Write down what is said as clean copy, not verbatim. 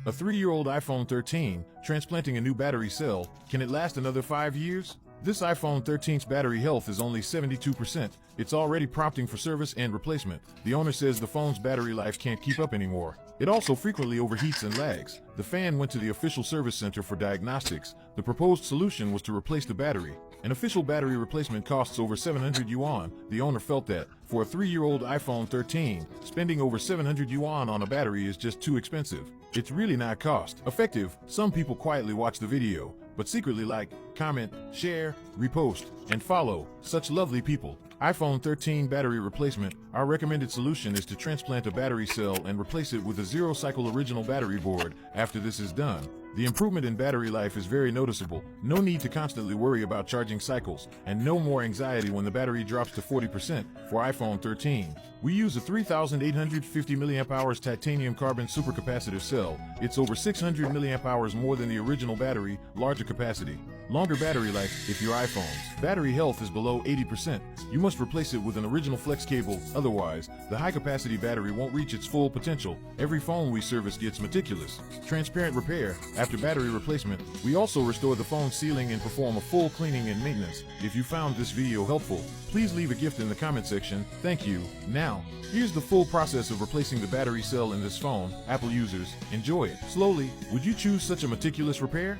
A 3-year-old iPhone 13, transplanting a new battery cell, can it last another 5 years? This iPhone 13's battery health is only 72%. It's already prompting for service and replacement. The owner says the phone's battery life can't keep up anymore. It also frequently overheats and lags. The fan went to the official service center for diagnostics. The proposed solution was to replace the battery. An official battery replacement costs over 700 yuan. The owner felt that, for a 3-year-old iPhone 13, spending over 700 yuan on a battery is just too expensive. It's really not cost effective. Some people quietly watch the video, but secretly like, comment, share, repost, and follow such lovely people. iPhone 13 battery replacement. Our recommended solution is to transplant a battery cell and replace it with a zero-cycle original battery board. After this is done, the improvement in battery life is very noticeable. No need to constantly worry about charging cycles, and no more anxiety when the battery drops to 40% for iPhone 13. We use a 3850 mAh titanium carbon supercapacitive cell. It's over 600 mAh more than the original battery, larger capacity. Longer battery life. If your iPhone's battery health is below 80%, you must replace it with an original flex cable, otherwise, the high-capacity battery won't reach its full potential. Every phone we service gets meticulous, transparent repair. After battery replacement, we also restore the phone sealing and perform a full cleaning and maintenance. If you found this video helpful, please leave a gift in the comment section. Thank you. Now, here's the full process of replacing the battery cell in this phone. Apple users, enjoy it. Slowly, would you choose such a meticulous repair?